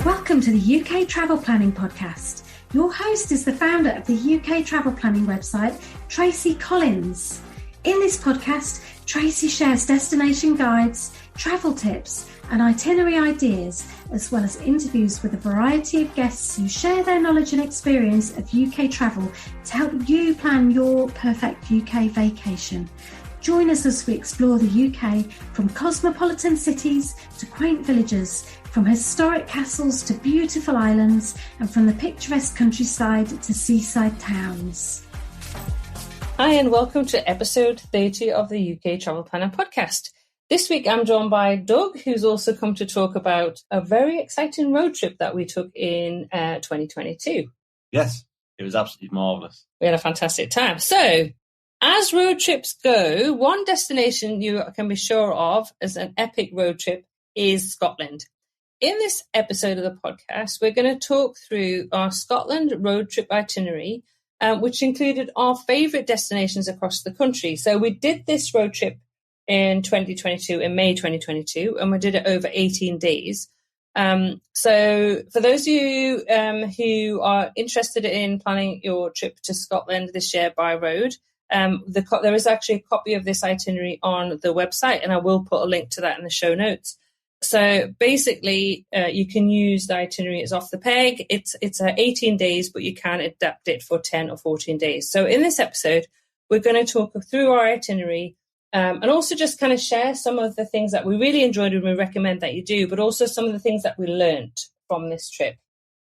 Welcome to the UK Travel Planning Podcast. Your host is the founder of the UK Travel Planning website, Tracy Collins. In this podcast, Tracy shares destination guides, travel tips, and itinerary ideas, as well as interviews with a variety of guests who share their knowledge and experience of UK travel to help you plan your perfect UK vacation. Join us as we explore the UK from cosmopolitan cities to quaint villages, from historic castles to beautiful islands, and from the picturesque countryside to seaside towns. Hi, and welcome to episode 30 of the UK Travel Planner podcast. This week I'm joined by Doug, who's also come to talk about a very exciting road trip that we took in 2022. Yes, it was absolutely marvellous. We had a fantastic time. So, as road trips go, one destination you can be sure of as an epic road trip is Scotland. In this episode of the podcast, we're going to talk through our Scotland road trip itinerary, which included our favourite destinations across the country. So we did this road trip in 2022, in May 2022, and we did it over 18 days. So for those of you who are interested in planning your trip to Scotland this year by road, there is actually a copy of this itinerary on the website, and I will put a link to that in the show notes. So basically, you can use the itinerary as off the peg. It's 18 days, but you can adapt it for 10 or 14 days. So in this episode, we're going to talk through our itinerary and also just kind of share some of the things that we really enjoyed and we recommend that you do, but also some of the things that we learned from this trip.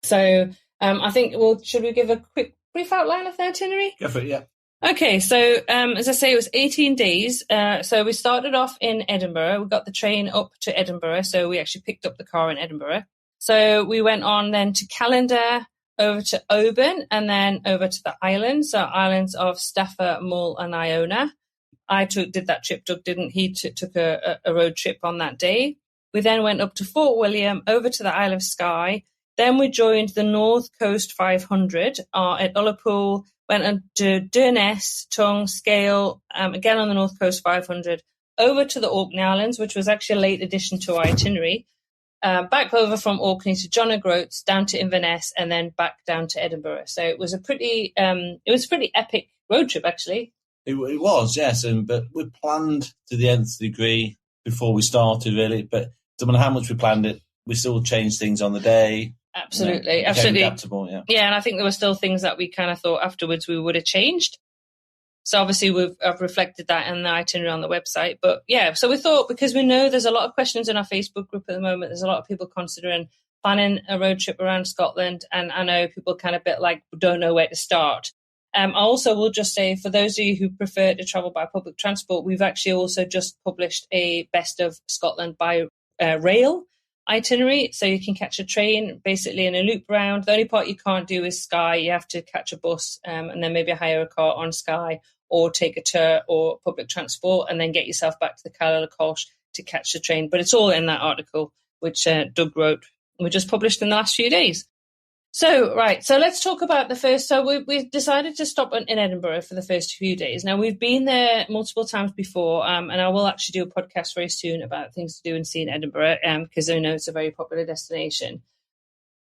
So I think, should we give a quick brief outline of the itinerary? Go for it, yeah. Okay, so as I say, it was 18 days. So we started off in Edinburgh. We got the train up to Edinburgh, so we actually picked up the car in Edinburgh. So we went on then to Callander, over to Oban, and then over to the islands, so islands of Staffa, Mull and Iona. I did that trip, Doug didn't. He took a road trip on that day. We then went up to Fort William, over to the Isle of Skye. Then we joined the North Coast 500 at Ullapool, went on to Durness, Tongue, Scale, again on the North Coast 500, over to the Orkney Islands, which was actually a late addition to our itinerary, back over from Orkney to John O'Groats, down to Inverness, and then back down to Edinburgh. So it was a pretty epic road trip, actually. It was, yes, but we planned to the nth degree before we started, really. But no matter how much we planned it, we still changed things on the day. Absolutely, absolutely. Adaptable, yeah. Yeah, and I think there were still things that we kind of thought afterwards we would have changed. So obviously I've reflected that in the itinerary on the website. But yeah, so we thought, because we know there's a lot of questions in our Facebook group at the moment, there's a lot of people considering planning a road trip around Scotland, and I know people kind of don't know where to start. I also will just say, for those of you who prefer to travel by public transport, we've actually also just published a Best of Scotland by rail itinerary, so you can catch a train basically in a loop round. The only part you can't do is Skye. You have to catch a bus and then maybe hire a car on Skye, or take a tour or public transport and then get yourself back to the Callander to catch the train. But it's all in that article which Doug wrote. We just published in the last few days. So let's talk about the first. So we decided to stop in Edinburgh for the first few days. Now, we've been there multiple times before, and I will actually do a podcast very soon about things to do and see in Edinburgh, because I know it's a very popular destination.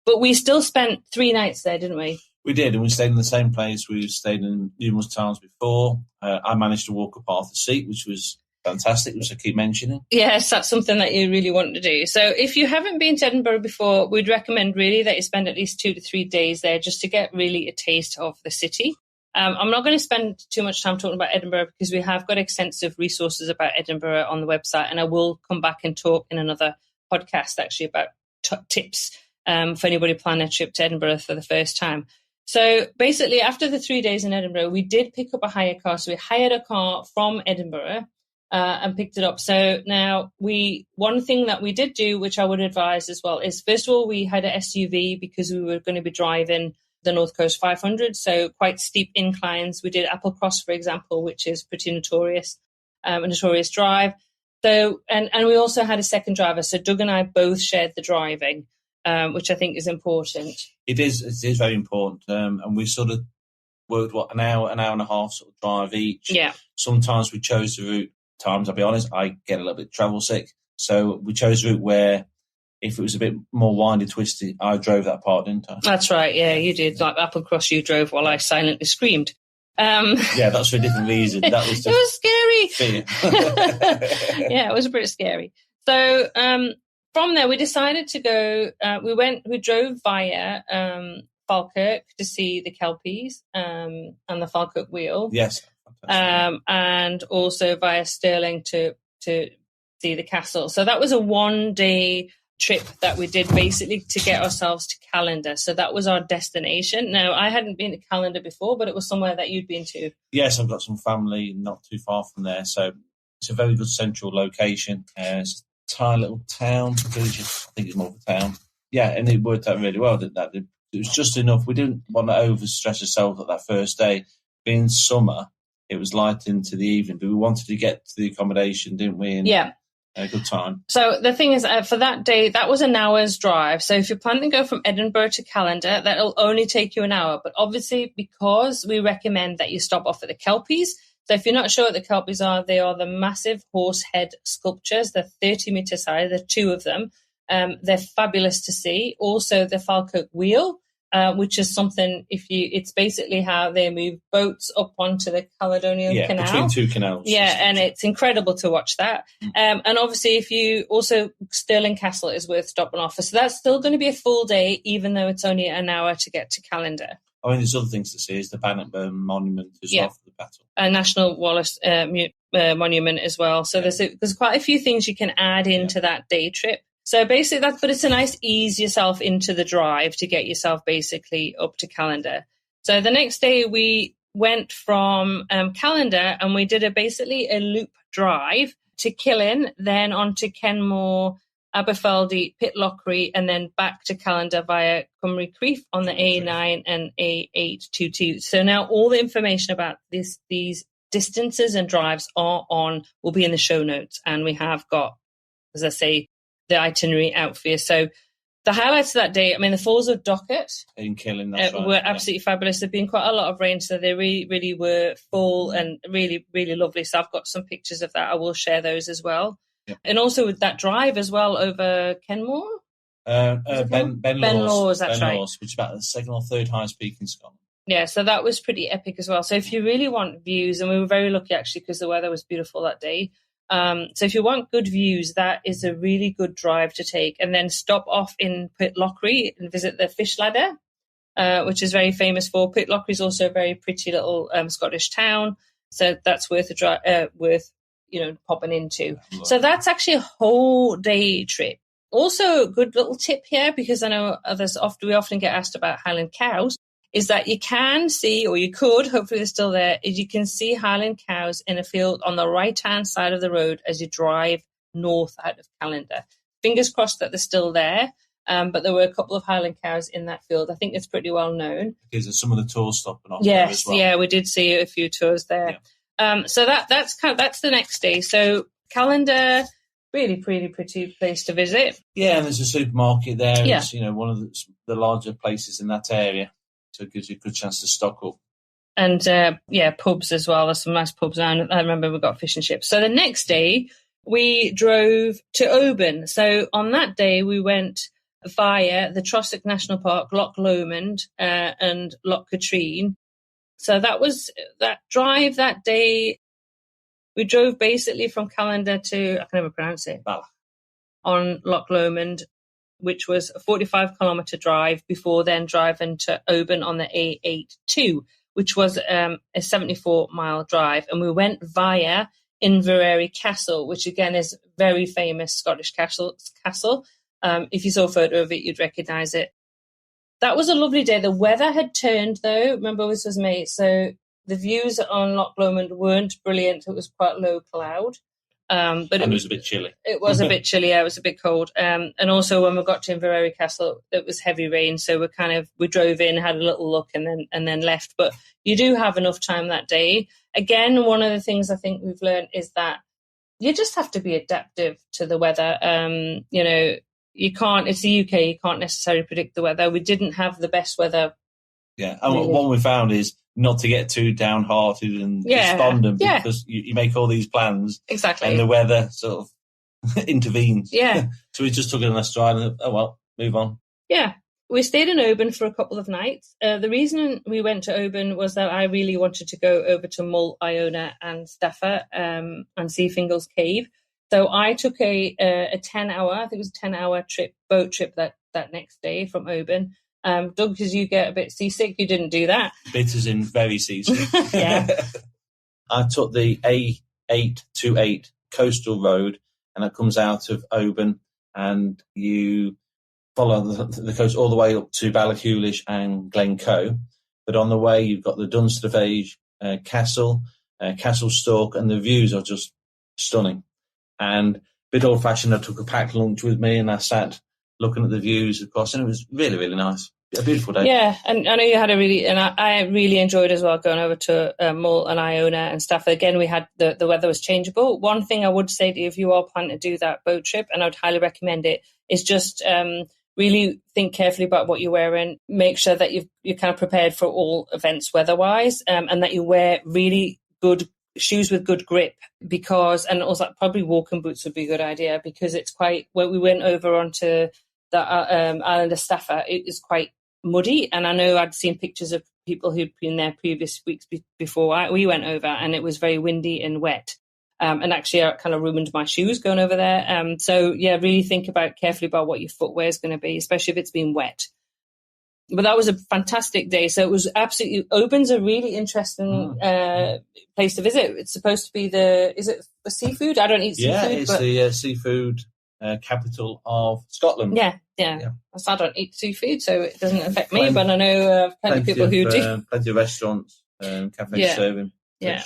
But we still spent 3 nights there, didn't we? We did, and we stayed in the same place we've stayed in numerous times before. I managed to walk up Arthur's Seat, which was fantastic, which I keep mentioning. Yes, that's something that you really want to do. So if you haven't been to Edinburgh before, we'd recommend really that you spend at least 2 to 3 days there just to get really a taste of the city. I'm not going to spend too much time talking about Edinburgh, because we have got extensive resources about Edinburgh on the website, and I will come back and talk in another podcast actually about tips for anybody planning a trip to Edinburgh for the first time. So basically, after the 3 days in Edinburgh, we did pick up a hire car. So we hired a car from Edinburgh and picked it up. So now one thing that we did do, which I would advise as well, is first of all, we had an SUV because we were going to be driving the North Coast 500, so quite steep inclines. We did Applecross, for example, which is pretty notorious, a notorious drive. So, and we also had a second driver. So Doug and I both shared the driving, which I think is important. It is very important. And we sort of worked, an hour and a half sort of drive each. Yeah. Sometimes we chose the route. Times, I'll be honest, I get a little bit travel sick. So we chose a route where if it was a bit more windy, twisty, I drove that part, didn't I? That's right. Yeah, you did. Like Applecross, you drove while I silently screamed. Yeah, that's for a different reading. That was just it was scary. Fear. Yeah, it was a bit scary. So from there, we decided to go. We drove via Falkirk to see the Kelpies and the Falkirk Wheel. Yes. And also via Stirling to see the castle. So that was a 1-day trip that we did basically to get ourselves to Callander. So that was our destination. Now, I hadn't been to Callander before, but it was somewhere that you'd been to. Yes, I've got some family not too far from there. So it's a very good central location. It's a tiny little town, village, I think it's more of a town. Yeah, and it worked out really well, didn't that? It was just enough. We didn't want to overstress ourselves at that first day. Being summer, it was light into the evening, but we wanted to get to the accommodation, didn't we? And yeah. A good time. So the thing is, for that day, that was an hour's drive. So if you're planning to go from Edinburgh to Callander, that'll only take you an hour. But obviously, because we recommend that you stop off at the Kelpies. So if you're not sure what the Kelpies are, they are the massive horse head sculptures. They're 30 metres high. There are 2 of them. They're fabulous to see. Also, the Falkirk Wheel, which is something, it's basically how they move boats up onto the Caledonian Canal. Between 2 canals. Yeah, and it's incredible to watch that. And obviously, if you also, Stirling Castle is worth stopping off for. So that's still going to be a full day, even though it's only an hour to get to Callander. I mean, there's other things to see. Is the Bannockburn Monument as well for the battle. A National Wallace Monument as well. So there's quite a few things you can add into that day trip. So basically but it's a nice ease yourself into the drive to get yourself basically up to Callander. So the next day we went from Callander and we did basically a loop drive to Killin, then on to Kenmore, Aberfeldy, Pitlochry, and then back to Callander via Cymru Creef on the A9 and A822. So now all the information about these distances and drives will be in the show notes. And we have got, as I say, the itinerary out for you. So the highlights of that day, I mean, the Falls of Docket in Killin, that's right, were absolutely fabulous. There've been quite a lot of rain, so they really, really were full and really, really lovely. So I've got some pictures of that. I will share those as well. Yeah. And also with that drive as well over Kenmore. Benlawes, that's right. Which is about the 2nd or 3rd highest peak in Scotland. Yeah, so that was pretty epic as well. So if you really want views, and we were very lucky actually because the weather was beautiful that day. So if you want good views, that is a really good drive to take. And then stop off in Pitlochry and visit the Fish Ladder, which is very famous for. Pitlochry is also a very pretty little Scottish town. So that's worth popping into. So that's actually a whole day trip. Also, a good little tip here, because I know we often get asked about Highland cows, is that you can see, or you could, hopefully they're still there, is you can see Highland cows in a field on the right-hand side of the road as you drive north out of Callander. Fingers crossed that they're still there, but there were a couple of Highland cows in that field. I think it's pretty well known. Because some of the tours stopping off there as well. Yeah, we did see a few tours there. Yeah. So that's the next day. So Callander, really pretty place to visit. Yeah, and there's a supermarket there. Yeah. It's one of the larger places in that area. So it gives you a good chance to stock up. And, pubs as well. There's some nice pubs. I remember we got fish and chips. So the next day, we drove to Oban. So on that day, we went via the Trossach National Park, Loch Lomond, and Loch Katrine. So that was that drive that day. We drove basically from Callander to, I can never pronounce it, Ballach, on Loch Lomond, which was a 45-kilometre drive before then driving to Oban on the A82, which was a 74-mile drive. And we went via Inverary Castle, which again is very famous Scottish castle. If you saw a photo of it, you'd recognise it. That was a lovely day. The weather had turned, though. Remember, this was May, so the views on Loch Lomond weren't brilliant. It was quite low cloud. But it was a bit chilly. It was a bit chilly. Yeah, it was a bit cold. And also when we got to Inverary Castle, it was heavy rain. So we drove in, had a little look, and then left. But you do have enough time that day. Again, one of the things I think we've learned is that you just have to be adaptive to the weather. You can't. It's the UK. You can't necessarily predict the weather. We didn't have the best weather. Yeah, and really. What we found is not to get too downhearted and despondent because you make all these plans, exactly, and the weather sort of intervenes. Yeah. To So we just took it on a stride and, move on. Yeah. We stayed in Oban for a couple of nights. The reason we went to Oban was that I really wanted to go over to Mull, Iona and Staffa and see Fingal's Cave. So I took a 10-hour, I think it was a 10-hour boat trip that next day from Oban. Doug, because you get a bit seasick, you didn't do that. Bit as in very seasick. Yeah. I took the A828 coastal road, and it comes out of Oban, and you follow the coast all the way up to Ballachulish and Glencoe. But on the way, you've got the Dunstervage Castle, Castle Stork, and the views are just stunning. And a bit old-fashioned, I took a packed lunch with me, and I sat looking at the views across, and it was really, really nice. A beautiful day. Yeah, and I know you had I really enjoyed as well going over to Mull and Iona and Staffa. Again, we had the weather was changeable. One thing I would say to you, if you are planning to do that boat trip, and I would highly recommend it, is just really think carefully about what you're wearing. Make sure that you're kind of prepared for all events weather-wise, and that you wear really good shoes with good grip, and also probably walking boots would be a good idea, because it's quite, when we went over onto the island of Staffa, it is quite muddy, and I know I'd seen pictures of people who'd been there previous weeks before we went over, and it was very windy and wet, and actually I kind of ruined my shoes going over there. So yeah, really think carefully about what your footwear is going to be, especially if it's been wet. But that was a fantastic day. So it was absolutely, Oban's a really interesting place to visit. It's supposed to be is it the seafood? I don't eat seafood. Yeah, it's the seafood capital of Scotland. Yeah. I don't eat seafood, so it doesn't affect me, but I know plenty of people who do. Plenty of restaurants, cafes serving fish. Yeah.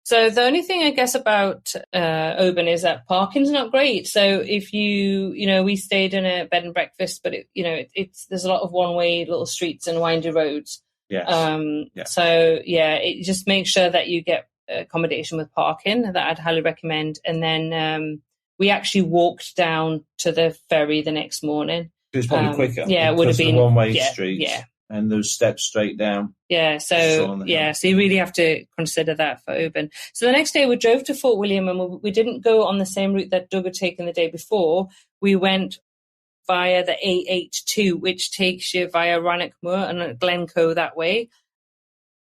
So the only thing I guess about Oban is that parking's not great. So if we stayed in a bed and breakfast, but there's a lot of one-way little streets and windy roads. Yes. So it just make sure that you get accommodation with parking. That I'd highly recommend. And then we actually walked down to the ferry the next morning. It's probably quicker. Yeah, it would have been one-way streets. Yeah. And those steps straight down. Yeah, so you really have to consider that for Oban. So the next day we drove to Fort William, and we didn't go on the same route that Doug had taken the day before. We went via the A82, which takes you via Rannochmoor and Glencoe that way,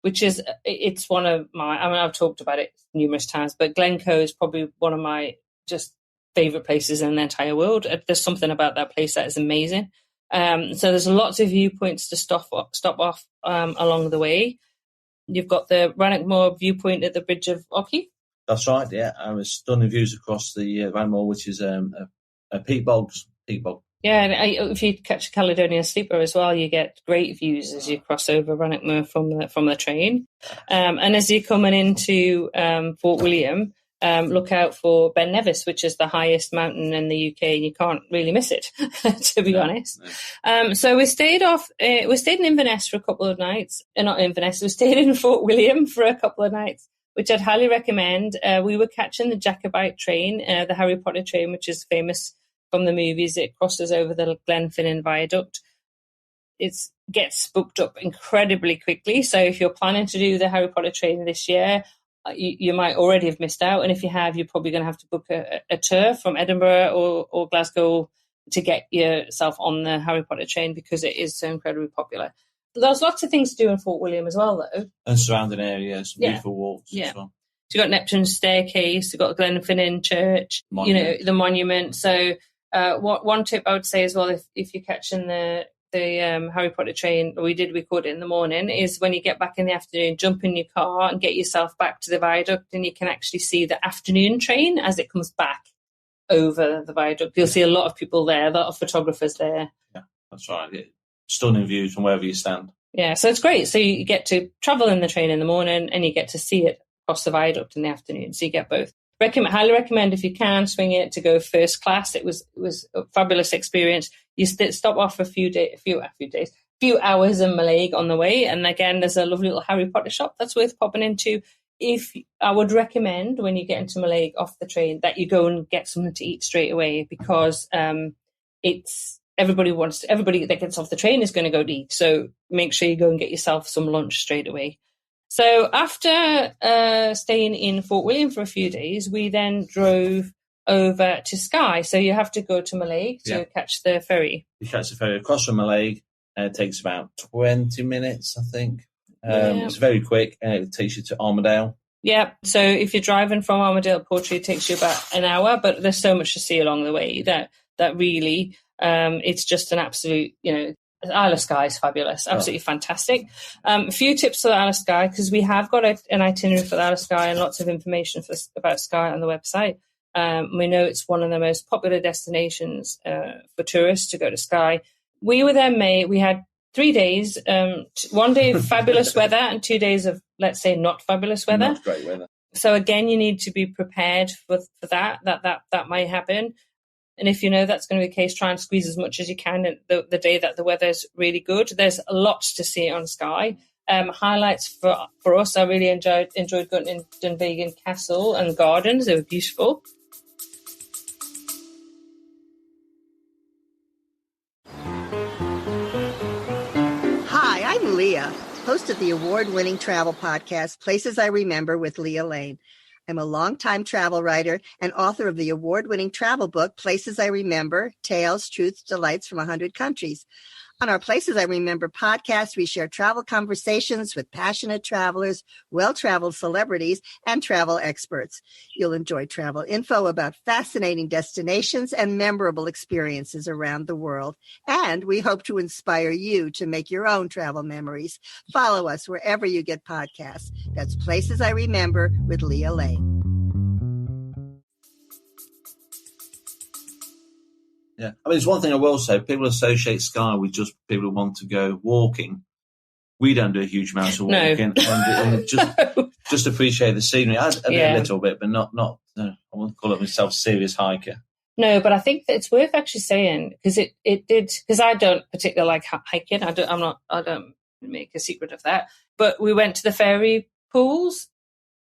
it's one of I've talked about it numerous times, but Glencoe is probably one of my just favourite places in the entire world. There's something about that place that is amazing. So there's lots of viewpoints to stop off along the way. You've got the Rannochmoor viewpoint at the Bridge of Ochey. That's right, yeah. Stunning views across the Rannochmoor, which is a peat bog. Yeah, and if you catch a Caledonian Sleeper as well, you get great views as you cross over Rannochmoor from the train. And as you're coming into Fort William, look out for Ben Nevis, which is the highest mountain in the UK, and you can't really miss it, to be honest. No. So we stayed in Inverness for a couple of nights. Not Inverness, we stayed in Fort William for a couple of nights, which I'd highly recommend. We were catching the Jacobite train, the Harry Potter train, which is famous from the movies. It crosses over the Glenfinnan Viaduct. It gets booked up incredibly quickly. So if you're planning to do the Harry Potter train this year, you might already have missed out, and if you have, you're probably going to have to book a tour from Edinburgh or Glasgow to get yourself on the Harry Potter train, because it is so incredibly popular. There's lots of things to do in Fort William as well, though. And surrounding areas, beautiful walks as well. So you've got Neptune's Staircase, you've got Glenfinnan Church, the monument. So one tip I would say as well, if you're catching the Harry Potter train, we did record it in the morning, is when you get back in the afternoon, jump in your car and get yourself back to the viaduct, and you can actually see the afternoon train as it comes back over the viaduct. You'll see a lot of people there, a lot of photographers there. Yeah, that's right. Yeah. Stunning views from wherever you stand. Yeah, so it's great. So you get to travel in the train in the morning, and you get to see it across the viaduct in the afternoon. So you get both. Highly recommend, if you can swing it, to go first class. It was a fabulous experience. You stop off for a few hours in Mallaig on the way, and again, there's a lovely little Harry Potter shop that's worth popping into. I would recommend, when you get into Mallaig off the train, that you go and get something to eat straight away, because everybody that gets off the train is going to go to eat. So make sure you go and get yourself some lunch straight away. So after staying in Fort William for a few days, we then drove over to Skye. So you have to go to Mallaig to catch the ferry. You catch the ferry across from Mallaig. It takes about 20 minutes, I think. It's very quick, and it takes you to Armadale. Yeah, so if you're driving from Armadale to Portree, it takes you about an hour, but there's so much to see along the way that really, it's just an absolute, Isle of Skye is fabulous, absolutely fantastic. A few tips for the Isle of Skye, because we have got an itinerary for the Isle of Skye and lots of information about Skye on the website. We know it's one of the most popular destinations for tourists to go to Skye. We were there in May. We had 3 days, 1 day of fabulous weather and 2 days of, let's say, not fabulous weather. Not great weather. So again, you need to be prepared for that might happen. And if you know that's going to be the case, try and squeeze as much as you can the day that the weather's really good. There's lots to see on Skye. Highlights for us, I really enjoyed going in Dunvegan Castle and gardens. They were beautiful. Hi, I'm Leah, host of the award-winning travel podcast, Places I Remember with Leah Lane. I'm a longtime travel writer and author of the award-winning travel book, Places I Remember, Tales, Truths, Delights from 100 Countries. On our Places I Remember podcast, we share travel conversations with passionate travelers, well-traveled celebrities, and travel experts. You'll enjoy travel info about fascinating destinations and memorable experiences around the world. And we hope to inspire you to make your own travel memories. Follow us wherever you get podcasts. That's Places I Remember with Leah Lane. Yeah, I mean, it's one thing I will say. People associate Skye with just people who want to go walking. We don't do a huge amount of walking, and just appreciate the scenery. I do a little bit, but not. I wouldn't call it myself a serious hiker. No, but I think that it's worth actually saying, because it did, because I don't particularly like hiking. I don't make a secret of that. But we went to the fairy pools,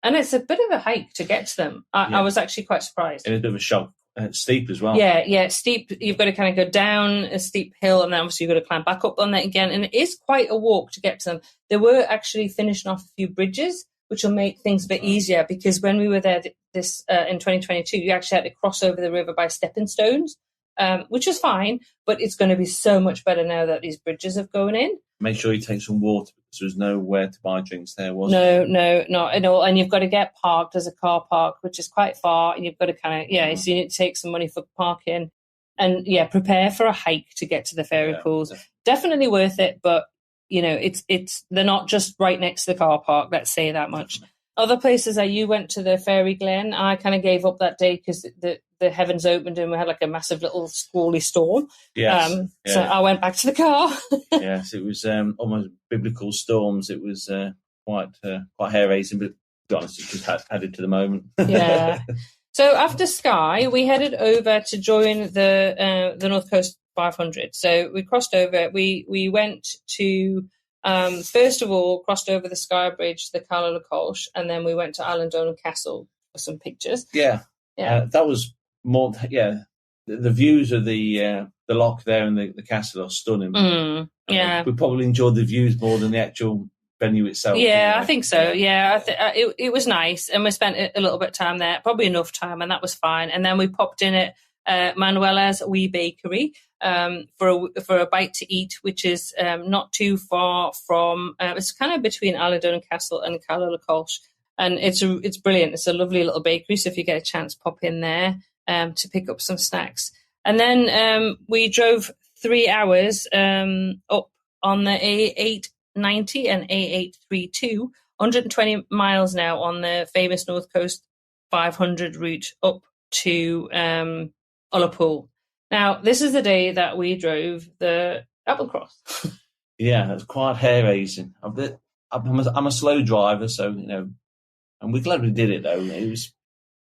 and it's a bit of a hike to get to them. I was actually quite surprised. And a bit of a shock. Steep as well. Yeah, steep. You've got to kind of go down a steep hill, and then obviously you've got to climb back up on that again. And it is quite a walk to get to them. They were actually finishing off a few bridges, which will make things a bit easier, because when we were there in 2022, you actually had to cross over the river by stepping stones, which is fine, but it's going to be so much better now that these bridges have gone in. Make sure you take some water, because there's nowhere to buy drinks there, was there? No, not at all. And you've got to get parked. There's a car park, which is quite far, and you've got to so you need to take some money for parking, and prepare for a hike to get to the fairy pools. Definitely worth it, but they're not just right next to the car park. Let's say that much. Other places you went to the Fairy Glen. I kind of gave up that day because the heavens opened and we had like a massive little squally storm. Yes. So I went back to the car. Yes, it was almost biblical storms. It was quite hair raising, but to be honest, it just added to the moment. Yeah. So after Skye, we headed over to join the North Coast 500. So we crossed over. We went to. First of all, crossed over the Skye Bridge, the Cala Colch, and then we went to Island Castle for some pictures. That was more. The views of the loch there and the castle are stunning. We probably enjoyed the views more than the actual venue itself. Yeah, I think so. Yeah, it was nice, and we spent a little bit of time there, probably enough time, and that was fine. And then we popped in at Manuela's Wee Bakery. For a bite to eat, which is not too far from. It's kind of between Island Castle and Cala Colch, and it's brilliant. It's a lovely little bakery, so if you get a chance, pop in there to pick up some snacks. And then we drove 3 hours up on the A890 and A832, 120 miles now on the famous North Coast 500 route up to Ullapool. Now, this is the day that we drove the Applecross. Yeah, it's quite hair-raising. I'm a slow driver, so, and we're glad we did it, though. It was...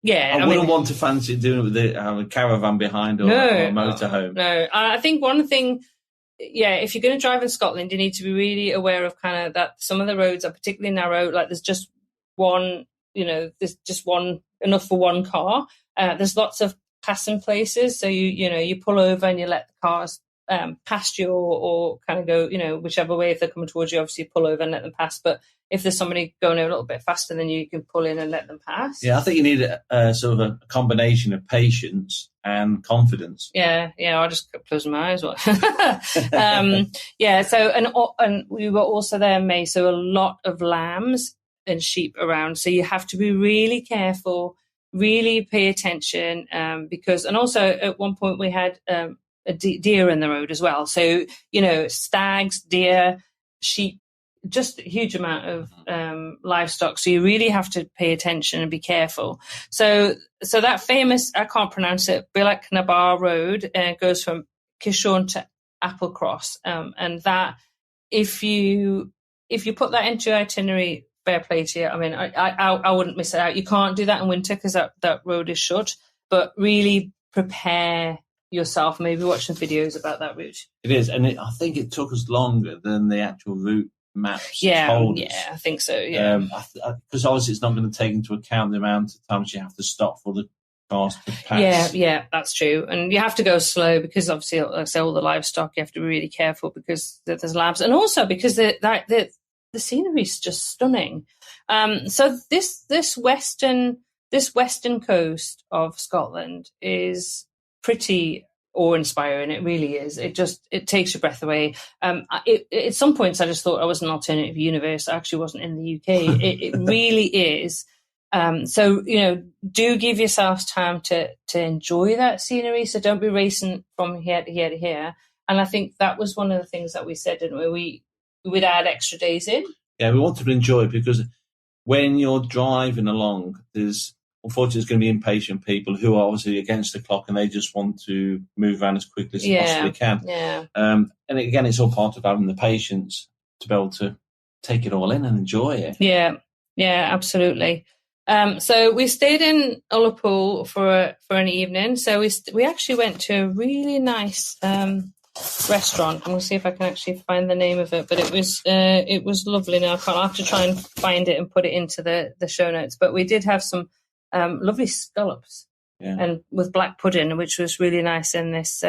Yeah, I wouldn't want to fancy doing it with a caravan behind or a motorhome. No, I think one thing, if you're going to drive in Scotland, you need to be really aware of kind of that some of the roads are particularly narrow. Like there's just one, there's just one, enough for one car. There's lots of passing places, so you pull over and you let the cars past you or kind of go, whichever way. If they're coming towards you, obviously pull over and let them pass. But if there's somebody going a little bit faster than you can pull in and let them pass. Yeah, I think you need a sort of a combination of patience and confidence. Yeah, I just kept closing my eyes. Yeah, so, and we were also there in May, so a lot of lambs and sheep around. So you have to be really careful, really pay attention, because, and also at one point we had a deer in the road as well. So, stags, deer, sheep, just a huge amount of livestock. So you really have to pay attention and be careful. So that famous, I can't pronounce it, Bilak Nabar Road goes from Kishorn to Applecross. And that, if you put that into your itinerary, fair play to you. I mean, I wouldn't miss it out. You can't do that in winter because that road is shut, but really prepare yourself, maybe watch some videos about that route. It is. And I think it took us longer than the actual route maps told us. Yeah, I think so, yeah. Because obviously it's not going to take into account the amount of times you have to stop for the cars to pass. Yeah, that's true. And you have to go slow because obviously, like I say, all the livestock, you have to be really careful because there's lambs. And also because the scenery is just stunning. So this western coast of Scotland is pretty awe-inspiring. It really is. It takes your breath away. At some points I just thought I was an alternative universe. I actually wasn't in the UK. It really is. So do give yourselves time to enjoy that scenery. So don't be racing from here to here to here. And I think that was one of the things that we said, didn't we? We would add extra days in. Yeah, we wanted to enjoy it because when you're driving along, unfortunately, there's going to be impatient people who are obviously against the clock and they just want to move around as quickly as they possibly can. Yeah. And again, it's all part of having the patience to be able to take it all in and enjoy it. Yeah, absolutely. So we stayed in Ullapool for an evening. So we actually went to a really nice restaurant. I'm going to see if I can actually find the name of it, but it was lovely. Now I'll have to try and find it and put it into the show notes. But we did have some lovely scallops and with black pudding, which was really nice in this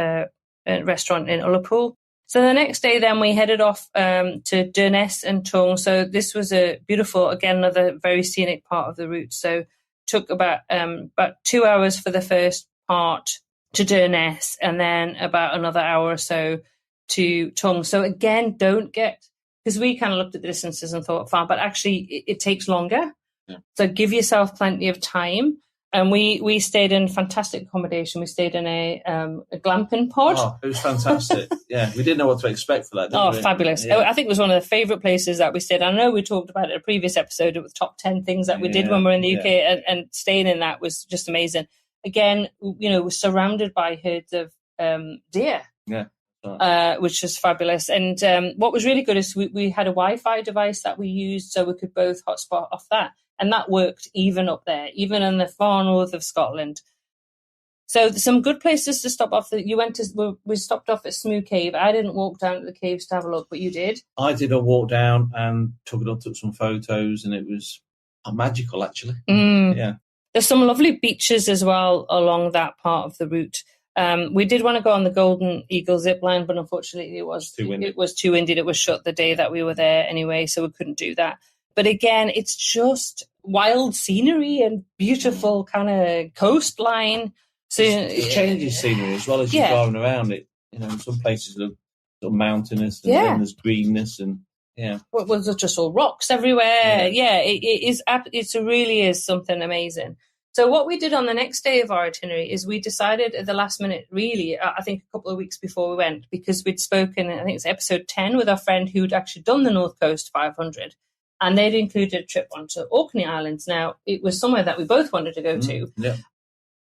restaurant in Ullapool. So the next day then we headed off to Durness and Tongue. So this was a beautiful, again, another very scenic part of the route. So took about 2 hours for the first part to Durness and then about another hour or so to Tongue. So again, because we kind of looked at the distances and thought, fine, but actually it takes longer. Yeah. So give yourself plenty of time. And we stayed in fantastic accommodation. We stayed in a glamping pod. Oh, it was fantastic. Yeah, we didn't know what to expect for that, did we? Fabulous. Yeah. I think it was one of the favourite places that we stayed. I know we talked about it in a previous episode of the top 10 things that we did when we were in the UK, and staying in that was just amazing. Again, we're surrounded by herds of deer. Yeah. Which was fabulous. And what was really good is we had a Wi-Fi device that we used so we could both hotspot off that. And that worked even up there, even in the far north of Scotland. So some good places to stop off. We stopped off at Smoo Cave. I didn't walk down to the caves to have a look, but you did. I did a walk down and took some photos, and it was magical, actually. Yeah. There's some lovely beaches as well along that part of the route. We did want to go on the Golden Eagle zip line, but unfortunately it was too windy. It was shut the day that we were there anyway, so we couldn't do that. But again, it's just wild scenery and beautiful kind of coastline. So it changes scenery as well as you're driving around it. Some places look sort of mountainous and then there's greenness and Well, there's just all rocks everywhere. Yeah, it really is something amazing. So what we did on the next day of our itinerary is we decided at the last minute, really, I think a couple of weeks before we went, because we'd spoken, I think it's episode 10, with our friend who'd actually done the North Coast 500. And they'd included a trip onto Orkney Islands. Now, it was somewhere that we both wanted to go to. Yeah.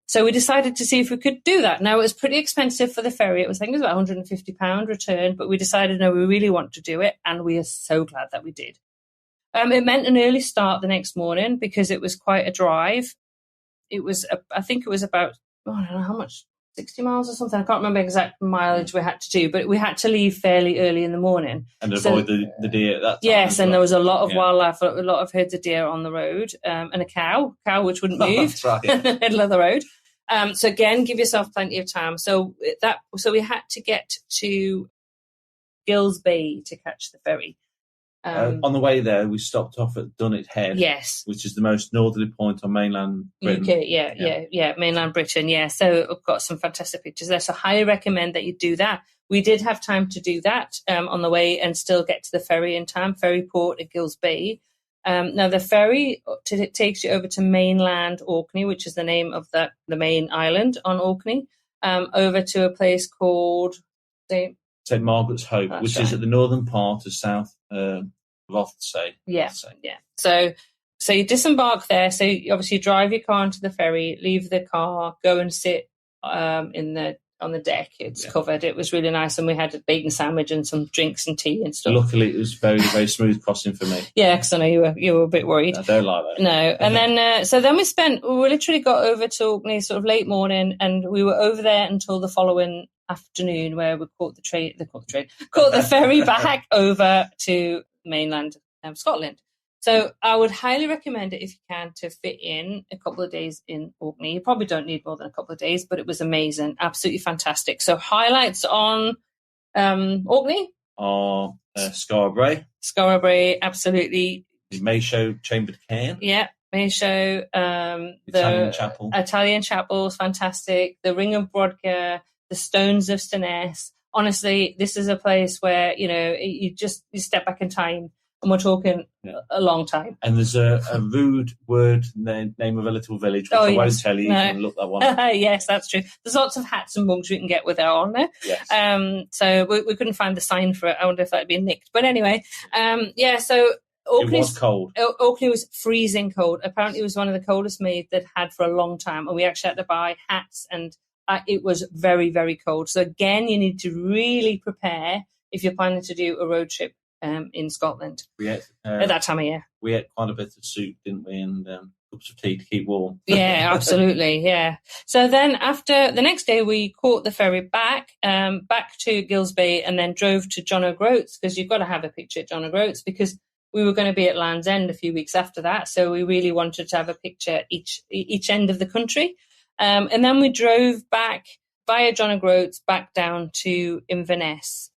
So we decided to see if we could do that. Now, it was pretty expensive for the ferry. I think it was about £150 return. But we decided, no, we really want to do it. And we are so glad that we did. It meant an early start the next morning because it was quite a drive. I think it was about, I don't know how much, 60 miles or something. I can't remember exact mileage we had to do, but we had to leave fairly early in the morning. And avoid the deer at that time. Yes, and there was a lot of wildlife, a lot of herds of deer on the road, and a cow which wouldn't move That's right. in the middle of the road. So again, give yourself plenty of time. So we had to get to Gills Bay to catch the ferry. On the way there, we stopped off at Dunnet Head, yes, which is the most northerly point on mainland Britain. UK, yeah, mainland Britain, yeah. So I've got some fantastic pictures there. So I highly recommend that you do that. We did have time to do that on the way and still get to the ferry in time, ferry port at Gills Bay. Now, the ferry takes you over to mainland Orkney, which is the name of the main island on Orkney, over to a place called St. Margaret's Hope, which is at the northern part of South Rothsay. Yeah. So you disembark there. So you obviously drive your car into the ferry, leave the car, go and sit on the deck. It's covered. It was really nice, and we had a bacon sandwich and some drinks and tea and stuff. Luckily, it was very, very smooth crossing for me. Yeah, because I know you were a bit worried. I don't like that. No, and then we literally got over to Orkney sort of late morning, and we were over there until the following afternoon, where we caught the ferry back over to mainland Scotland. So I would highly recommend it if you can to fit in a couple of days in Orkney. You probably don't need more than a couple of days, but it was amazing, absolutely fantastic. So highlights on Orkney are Skara Brae. Skara Brae, absolutely. Maeshowe Chambered Cairn. Yeah, Maeshowe. Italian Chapel. Italian Chapel is fantastic. The Ring of Brodgar, the Stones of Stoness. Honestly, this is a place where, you step back in time. And we're talking a long time. And there's a rude word name of a little village, which I won't tell you. No. You can look that one up. Yes, that's true. There's lots of hats and mugs we can get with that on there. Yes. So we couldn't find the sign for it. I wonder if that'd been nicked. But anyway, so Orkney was cold. Orkney was freezing cold. Apparently it was one of the coldest made they'd had for a long time. And we actually had to buy hats, and it was very, very cold. So again, you need to really prepare if you're planning to do a road trip in Scotland at that time of year. We ate quite a bit of soup, didn't we, and cups of tea to keep warm. Yeah, absolutely, yeah. So then after the next day, we caught the ferry back to Gills Bay, and then drove to John O'Groats, because you've got to have a picture at John O'Groats, because we were going to be at Land's End a few weeks after that, so we really wanted to have a picture each end of the country. And then we drove back via John O'Groats back down to Inverness,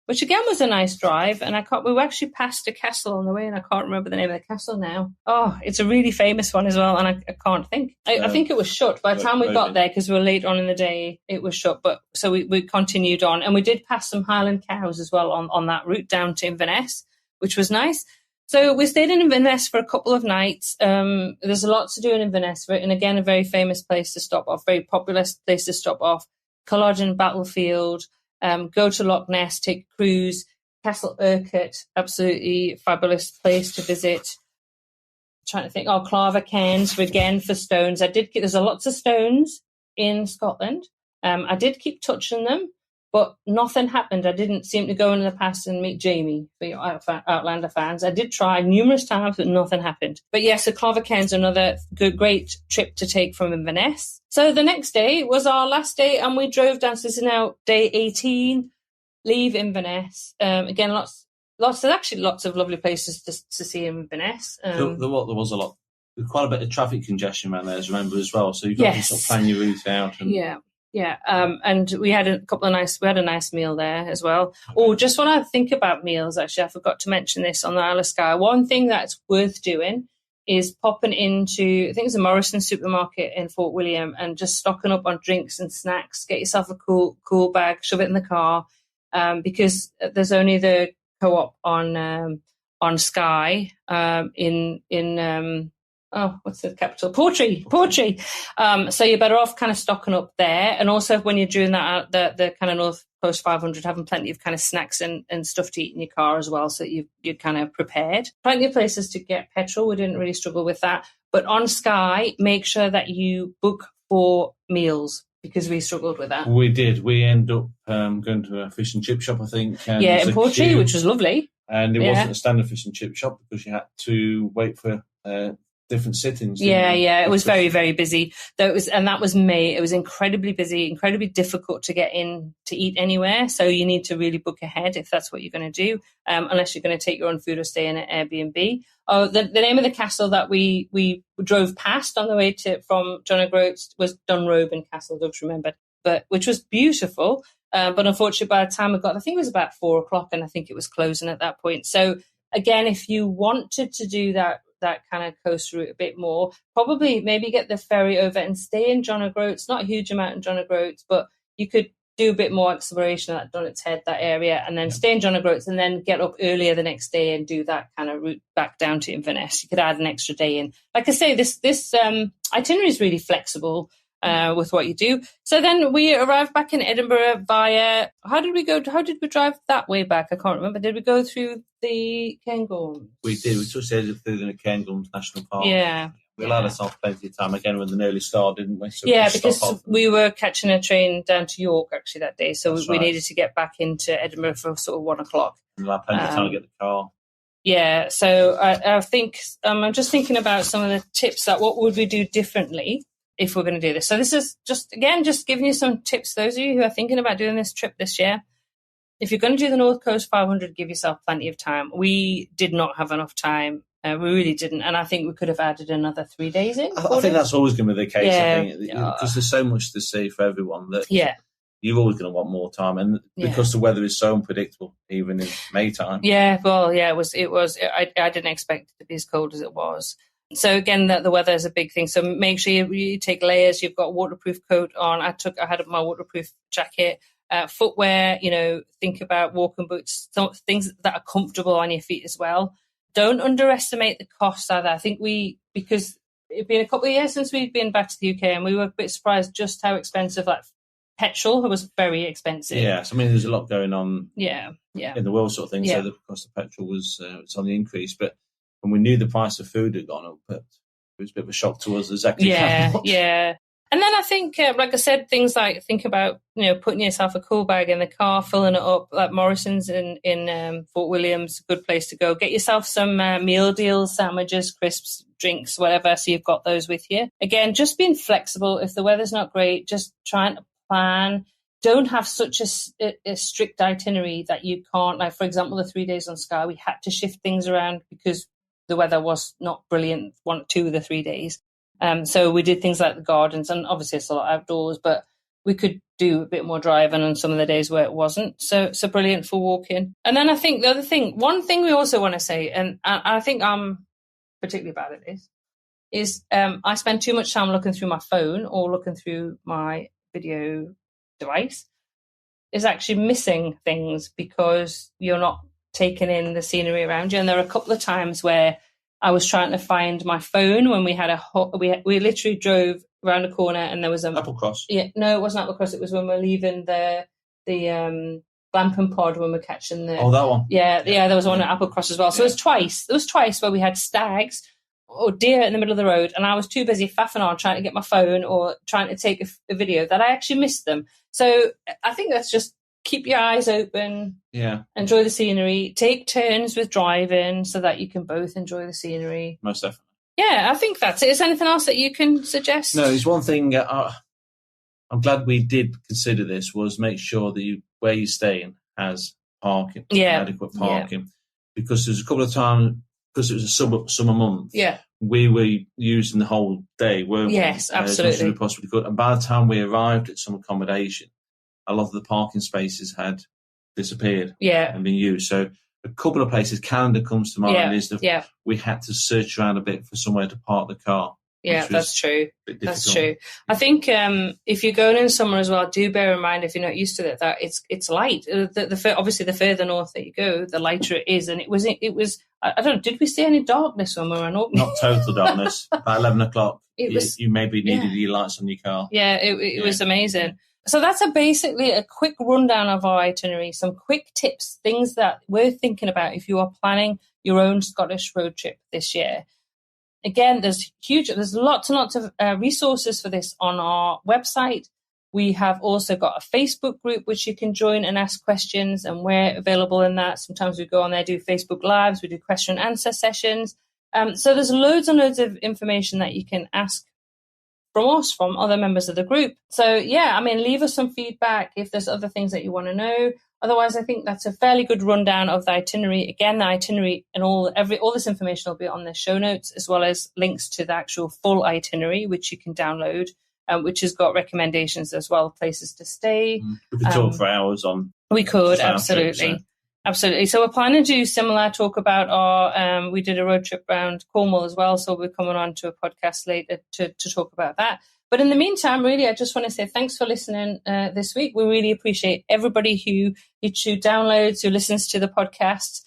which again was a nice drive. And we actually passed a castle on the way, and I can't remember the name of the castle now. Oh, it's a really famous one as well, and I can't think. I think it was shut by the time we got there, because we were late on in the day. It was shut, but so we continued on, and we did pass some Highland cows as well on that route down to Inverness, which was nice. So we stayed in Inverness for a couple of nights. There's a lot to do in Inverness, and again, a very famous place to stop off, very popular place to stop off. Culloden Battlefield. Go to Loch Ness, take a cruise. Castle Urquhart, absolutely fabulous place to visit. I'm trying to think. Clava Cairns again for stones. There's lots of stones in Scotland. I did keep touching them, but nothing happened. I didn't seem to go in the past and meet Jamie for your Outlander fans. I did try numerous times, but nothing happened. But yes, so Clava Cairns, another great trip to take from Inverness. So the next day was our last day, and we drove down. So this is now day 18. Leave Inverness. Again, lots of lovely places to see in Inverness. There was quite a bit of traffic congestion around there, as I remember, as well. So you've got to sort of plan your route out. And Yeah. And we had a nice meal there as well. Oh, just when I think about meals, actually, I forgot to mention this on the Isle of Skye. One thing that's worth doing is popping into, I think it's a Morrison supermarket in Fort William, and just stocking up on drinks and snacks. Get yourself a cool bag, shove it in the car, because there's only the co-op on Skye what's the capital? Portree. So you're better off kind of stocking up there. And also when you're doing that, the kind of North Coast 500, having plenty of kind of snacks and stuff to eat in your car as well, so you're kind of prepared. Plenty of places to get petrol. We didn't really struggle with that. But on Skye, make sure that you book for meals, because we struggled with that. We did. We ended up going to a fish and chip shop, I think. In Portree, which was lovely. And it wasn't a standard fish and chip shop, because you had to wait for different sittings. It was very, very busy. That was May. It was incredibly busy, incredibly difficult to get in to eat anywhere. So you need to really book ahead if that's what you're going to do, unless you're going to take your own food or stay in an Airbnb. Oh, the name of the castle that we drove past on the way from John O'Groats was Dunroben Castle, Doug's remembered, which was beautiful. But unfortunately, by the time we got, I think it was about 4:00, and I think it was closing at that point. So again, if you wanted to do that kind of coast route a bit more, probably maybe get the ferry over and stay in John O'Groats. Not a huge amount in John O'Groats, but you could do a bit more exploration at Dunnot's Head, that area, and then stay in John O'Groats and then get up earlier the next day and do that kind of route back down to Inverness. You could add an extra day in. Like I say, this itinerary is really flexible with what you do. So then we arrived back in Edinburgh via, how did we drive that way back? I can't remember. Did we go through the Cairngorms? We did. We took through the Cairngorms National Park. Yeah. We allowed ourselves plenty of time again with an early start, didn't we? So because we were catching a train down to York actually that day. So we needed to get back into Edinburgh for sort of 1:00. And we'll have plenty of time to get the car. Yeah. So I think I'm just thinking about some of the tips that what would we do differently if we're going to do this. So this is just giving you some tips, those of you who are thinking about doing this trip this year. If you're going to do the North Coast 500, give yourself plenty of time. We did not have enough time. We really didn't. And I think we could have added another 3 days in. I think that's always going to be the case, I think, because there's so much to see for everyone that you're always going to want more time. And because the weather is so unpredictable, even in May time. Yeah, well, yeah, it was. I didn't expect it to be as cold as it was. So again, the weather is a big thing. So make sure you take layers. You've got a waterproof coat on. I had my waterproof jacket. Footwear, think about walking boots, things that are comfortable on your feet as well. Don't underestimate the costs either. I think because it's been a couple of years since we've been back to the UK, and we were a bit surprised just how expensive, like petrol was very expensive. Yeah, so I mean, there's a lot going on in the world sort of thing. Yeah. So the cost of petrol was on the increase. But when we knew the price of food had gone up, it was a bit of a shock to us exactly how much. Yeah. And then I think, like I said, things like think about, putting yourself a cool bag in the car, filling it up, like Morrison's in Fort Williams, a good place to go. Get yourself some meal deals, sandwiches, crisps, drinks, whatever, so you've got those with you. Again, just being flexible. If the weather's not great, just trying to plan. Don't have such a strict itinerary that you can't, like, for example, the 3 days on Skye, we had to shift things around because the weather was not brilliant 2 of the 3 days. So we did things like the gardens, and obviously it's a lot outdoors, but we could do a bit more driving on some of the days where it wasn't so brilliant for walking. And then I think one thing we also want to say, and I think I'm particularly bad at this, is I spend too much time looking through my phone or looking through my video device, is actually missing things because you're not taking in the scenery around you. And there are a couple of times where I was trying to find my phone when we had we literally drove around a corner and there was Applecross. Yeah, no, it wasn't Applecross. It was when we were leaving the glamping pod when we're catching the. Oh, that one. Yeah, there was one at Applecross as well. So it was twice. There was twice where we had stags or deer in the middle of the road, and I was too busy faffing on trying to get my phone or trying to take a video that I actually missed them. So I think that's just keep your eyes open. Yeah. Enjoy the scenery. Take turns with driving so that you can both enjoy the scenery. Most definitely. Yeah, I think that's it. Is there anything else that you can suggest? No, there's one thing I'm glad we did consider this, was make sure that where you're staying has parking, adequate parking. Because there's a couple of times, because it was a summer month, we were using the whole day, weren't we? Yes, absolutely. As much as we possibly could. And by the time we arrived at some accommodation, a lot of the parking spaces had disappeared and been used. So a couple of places, Canada comes to mind, is that we had to search around a bit for somewhere to park the car. Yeah, that's true. That's true. I think if you're going in summer as well, do bear in mind, if you're not used to it, that it's light. Obviously, the further north that you go, the lighter it is. And it was. I don't know. Did we see any darkness when we were in Auckland? Not total darkness. About 11 o'clock, you maybe needed your lights on your car. Yeah, it was amazing. So that's basically a quick rundown of our itinerary, some quick tips, things that we're thinking about if you are planning your own Scottish road trip this year. Again, there's lots and lots of resources for this on our website. We have also got a Facebook group which you can join and ask questions, and we're available in that. Sometimes we go on there, do Facebook Lives, we do question and answer sessions. So there's loads and loads of information that you can ask from us, from other members of the group. So yeah, I mean, leave us some feedback if there's other things that you want to know. Otherwise, I think that's a fairly good rundown of the itinerary. Again, the itinerary and all this information will be on the show notes, as well as links to the actual full itinerary, which you can download, which has got recommendations as well, places to stay. We could talk for hours on. We could, absolutely. Absolutely. So we're planning to do similar, talk about our, we did a road trip around Cornwall as well. So we're coming on to a podcast later to talk about that. But in the meantime, really, I just want to say thanks for listening this week. We really appreciate everybody who downloads, who listens to the podcast.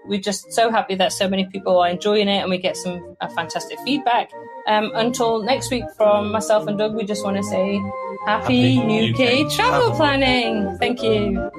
We're just so happy that so many people are enjoying it and we get some fantastic feedback. Until next week, from myself and Doug, we just want to say happy UK travel planning. Thank you.